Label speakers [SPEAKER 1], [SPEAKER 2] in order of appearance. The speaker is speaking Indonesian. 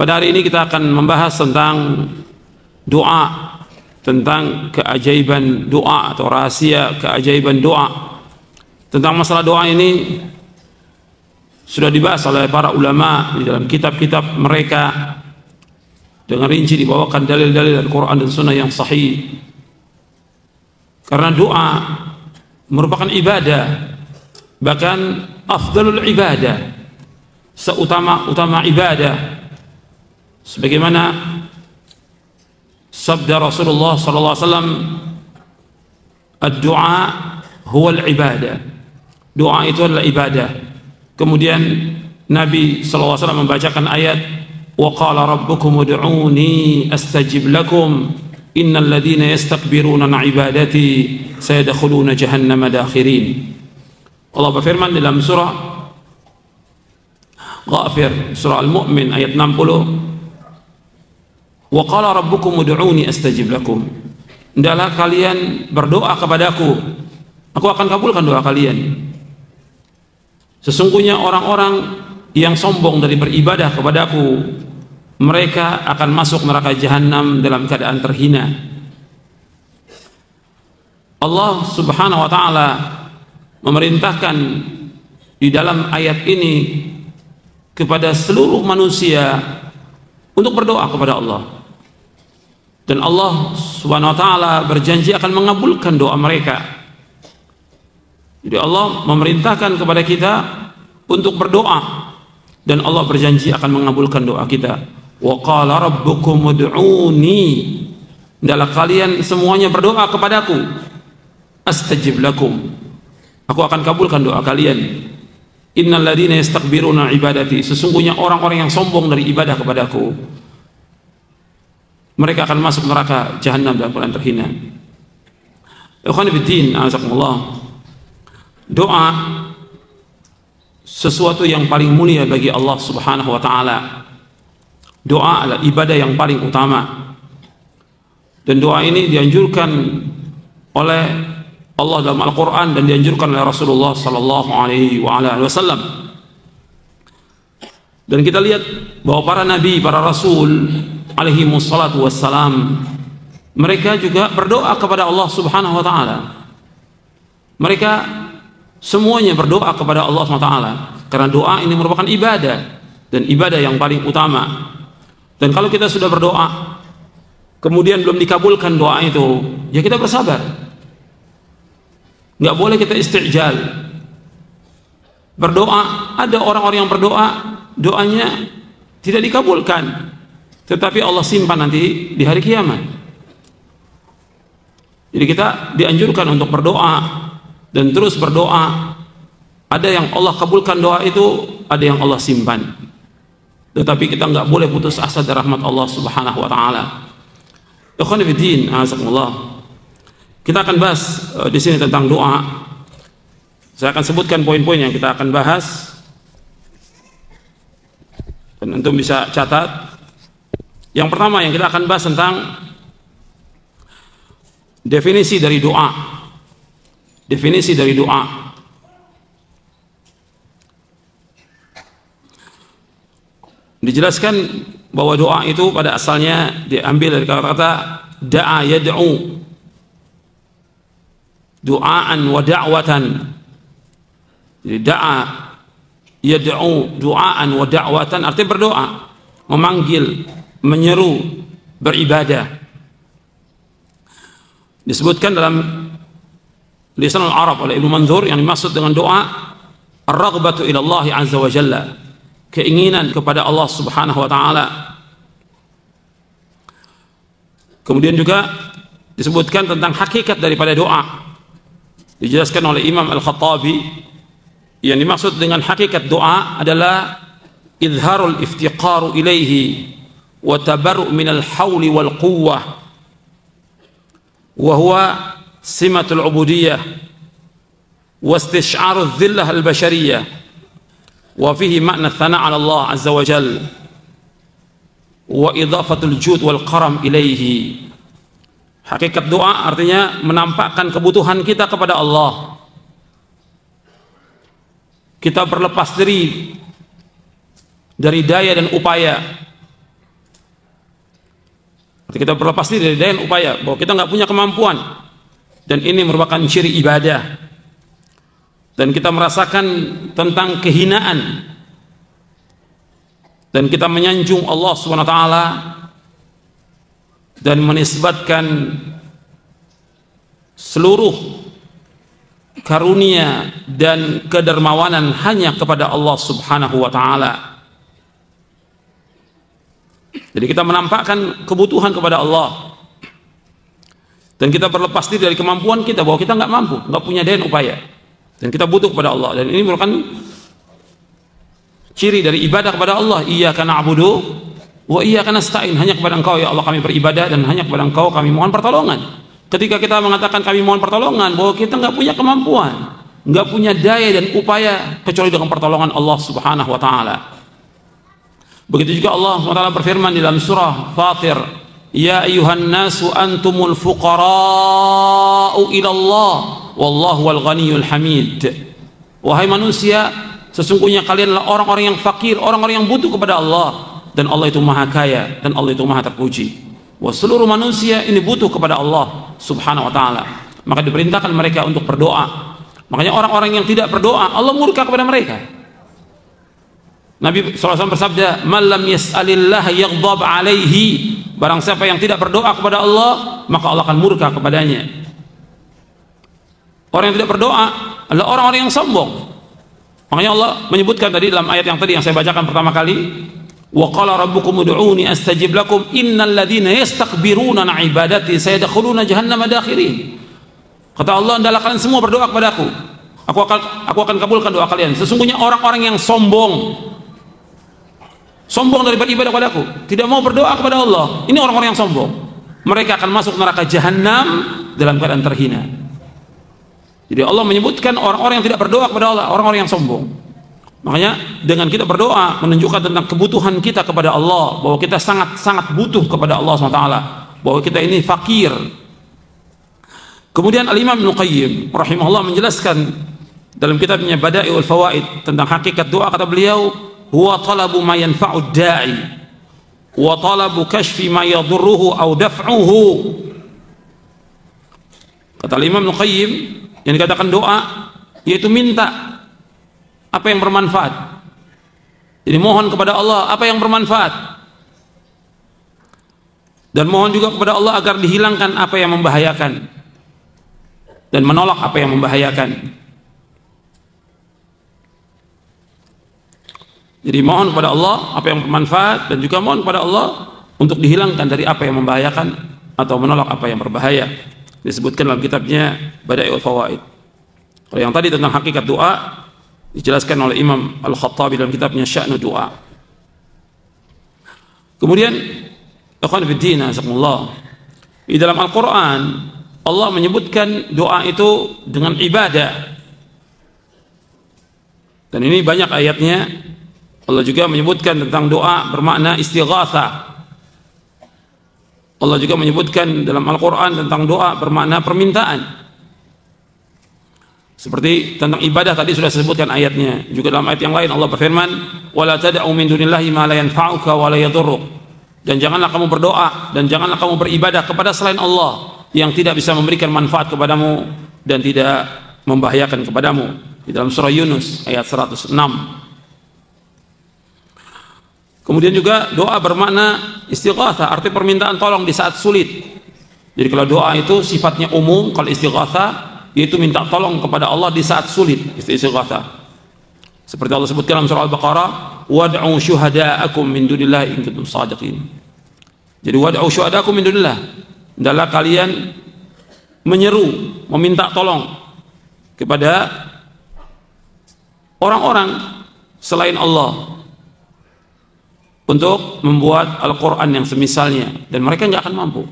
[SPEAKER 1] Pada hari ini kita akan membahas tentang doa, tentang keajaiban doa atau rahasia keajaiban doa. Tentang masalah doa ini sudah dibahas oleh para ulama di dalam kitab-kitab mereka, dengan rinci dibawakan dalil-dalil Al-Quran dan Sunnah yang sahih. Karena doa merupakan ibadah, bahkan afdalul ibadah, seutama-utama ibadah, sebagaimana sabda Rasulullah SAW, ad-du'a huwa al-ibadah, doa itu adalah ibadah. Kemudian Nabi SAW membacakan ayat, wa qala rabbukum ud'uni astajib lakum innal ladhina yastakbiruna an ibadati sayadkhuluna jahannama dakhirin. Allah berfirman dalam surah Ghafir, surah Al-Mu'min ayat 60, wa qala rabbukum ud'uni astajib lakum, hendaklah kalian berdoa kepadaku, aku akan kabulkan doa kalian. Sesungguhnya orang-orang yang sombong dari beribadah kepadaku, mereka akan masuk neraka jahanam dalam keadaan terhina. Allah Subhanahu wa ta'ala memerintahkan di dalam ayat ini kepada seluruh manusia untuk berdoa kepada Allah. Dan Allah Subhanahu wa ta'ala berjanji akan mengabulkan doa mereka. Jadi Allah memerintahkan kepada kita untuk berdoa, dan Allah berjanji akan mengabulkan doa kita. Wa qala rabbukum ud'uni, hendaklah kalian semuanya berdoa kepadaku, astajib lakum, aku akan kabulkan doa kalian. Innal ladzina yastakbiruna ibadati, sesungguhnya orang-orang yang sombong dari ibadah kepadaku, mereka akan masuk neraka jahanam dalam keadaan terhina. Ikhwan fillah, azakumullah, doa sesuatu yang paling mulia bagi Allah Subhanahu wa ta'ala. Doa adalah ibadah yang paling utama, dan doa ini dianjurkan oleh Allah dalam Al-Quran dan dianjurkan oleh Rasulullah Sallallahu Alaihi Wasallam. Dan kita lihat bahwa para nabi, para rasul alaihi wassalatu wassalam, mereka juga berdoa kepada Allah Subhanahu wa ta'ala. Mereka semuanya berdoa kepada Allah Subhanahu wa ta'ala, karena doa ini merupakan ibadah, dan ibadah yang paling utama. Dan kalau kita sudah berdoa kemudian belum dikabulkan doa itu, ya kita bersabar. Nggak boleh kita istijal berdoa. Ada orang-orang yang berdoa, doanya tidak dikabulkan, tetapi Allah simpan nanti di hari kiamat. Jadi kita dianjurkan untuk berdoa dan terus berdoa. Ada yang Allah kabulkan doa itu, ada yang Allah simpan, tetapi kita nggak boleh putus asa dari rahmat Allah Subhanahu wa ta'ala. Ikhwan fillah, azakumullah, kita akan bahas di sini tentang doa. Saya akan sebutkan poin-poin yang kita akan bahas, dan antum bisa catat. Yang pertama yang kita akan bahas tentang definisi dari doa. Definisi dari doa. Dijelaskan bahwa doa itu pada asalnya diambil dari kata-kata da'a yad'u, du'aan wa da'watan. Jadi da'a yad'u du'aan wa da'watan artinya berdoa, memanggil, menyeru, beribadah. Disebutkan dalam Lisan al-Arab oleh Ibnu Manzur, yang dimaksud dengan doa ar-raghbatu ila Allah azza wa jalla, keinginan kepada Allah Subhanahu wa ta'ala. Kemudian juga disebutkan tentang hakikat daripada doa. Dijelaskan oleh Imam Al-Khattabi, yang dimaksud dengan hakikat doa adalah izharul iftiqaru ilaihi wa tabarru' minal hawli wal quwwah, wa huwa simatul ubudiyah wa istish'arul dhillah al-bashariyah, wa fihi makna thana' ala Allah azza wa jalla wa idhafatul jud wal karam ilaihi. Hakikat doa artinya menampakkan kebutuhan kita kepada Allah. Kita berlepas diri dari daya dan upaya kita berlepas diri dari daya dan upaya, bahwa kita nggak punya kemampuan, dan ini merupakan ciri ibadah. Dan kita merasakan tentang kehinaan, dan kita menyanjung Allah SWT dan menisbatkan seluruh karunia dan kedermawanan hanya kepada Allah Subhanahu wa ta'ala. Jadi kita menampakkan kebutuhan kepada Allah, dan kita berlepas diri dari kemampuan kita, bahwa kita nggak mampu, nggak punya daya dan upaya, dan kita butuh kepada Allah. Dan ini merupakan ciri dari ibadah kepada Allah. Iyyaka na'budu wa iyyaka nasta'in. Hanya kepada Engkau ya Allah kami beribadah, dan hanya kepada Engkau kami mohon pertolongan. Ketika kita mengatakan kami mohon pertolongan, bahwa kita nggak punya kemampuan, nggak punya daya dan upaya kecuali dengan pertolongan Allah Subhanahu wa ta'ala. Begitu juga Allah SWT berfirman di dalam surah Fatir, ya ayuhan nasu antumul fuqara'u ilallah wallahu wal ghaniyul hamid. Wahai manusia, sesungguhnya kalian adalah orang-orang yang fakir, orang-orang yang butuh kepada Allah, dan Allah itu maha kaya, dan Allah itu maha terpuji. Wah, seluruh manusia ini butuh kepada Allah Subhanahu wa ta'ala. Maka diperintahkan mereka untuk berdoa. Makanya orang-orang yang tidak berdoa, Allah murka kepada mereka. Nabi SAW bersabda, man lam yas'alillah yaghdab alaihi. Barang siapa yang tidak berdoa kepada Allah, maka Allah akan murka kepadanya. Orang yang tidak berdoa adalah orang-orang yang sombong. Makanya Allah menyebutkan tadi dalam ayat yang tadi yang saya bacakan pertama kali, wa qala rabbukum ud'uni astajib lakum innal ladzina yastakbiruna an ibadati sayadkhuluna jahannama dakhirin. Kata Allah, hendaklah kalian semua berdoa kepadaku, aku akan kabulkan doa kalian. Sesungguhnya orang-orang yang sombong dari beribadah kepadaku, tidak mau berdoa kepada Allah, ini orang-orang yang sombong, mereka akan masuk neraka jahanam dalam keadaan terhina. Jadi Allah menyebutkan orang-orang yang tidak berdoa kepada Allah, orang-orang yang sombong. Makanya dengan kita berdoa menunjukkan tentang kebutuhan kita kepada Allah, bahwa kita sangat-sangat butuh kepada Allah SWT, bahwa kita ini fakir. Kemudian Al-Imam Ibnu Qayyim rahimahullah menjelaskan dalam kitabnya Bada'iul Fawaid tentang hakikat doa, kata beliau, huwa talabu ma yanfa'ud da'i wa talabu kashfi ma yadurruhu aw daf'uhu. Kata Imam Ibnu Qayyim, yang dikatakan doa yaitu minta apa yang bermanfaat. Jadi mohon kepada Allah apa yang bermanfaat, dan mohon juga kepada Allah agar dihilangkan apa yang membahayakan, dan menolak apa yang membahayakan. Jadi mohon kepada Allah apa yang bermanfaat, dan juga mohon kepada Allah untuk dihilangkan dari apa yang membahayakan atau menolak apa yang berbahaya. Disebutkan dalam kitabnya Bada'iul Fawaid. Kalau yang tadi tentang hakikat doa dijelaskan oleh Imam Al-Khattabi dalam kitabnya Sya'nu Doa. Kemudian ikhwan fillah azakumullah, di dalam Al-Quran Allah menyebutkan doa itu dengan ibadah, dan ini banyak ayatnya. Allah juga menyebutkan tentang doa bermakna istighatsah. Allah juga menyebutkan dalam Al-Quran tentang doa bermakna permintaan. Seperti tentang ibadah tadi sudah disebutkan ayatnya. Juga dalam ayat yang lain Allah berfirman, wala tad'u min dunillahi ma la yanfa'uka wa la yadurruk. Dan janganlah kamu berdoa, dan janganlah kamu beribadah kepada selain Allah yang tidak bisa memberikan manfaat kepadamu dan tidak membahayakan kepadamu. Di dalam surah Yunus ayat 106. Kemudian juga doa bermakna istighatsah, arti permintaan tolong di saat sulit. Jadi kalau doa itu sifatnya umum, kalau istighatsah yaitu minta tolong kepada Allah di saat sulit, istighatsah. Seperti Allah sebutkan dalam surah Al-Baqarah, wad'u syuhada'akum min dunillahi in kuntum shadiqin. Jadi wad'u syuhada'akum min dunillah, adalah kalian menyeru, meminta tolong kepada orang-orang selain Allah untuk membuat Al-Quran yang semisalnya, dan mereka nggak akan mampu.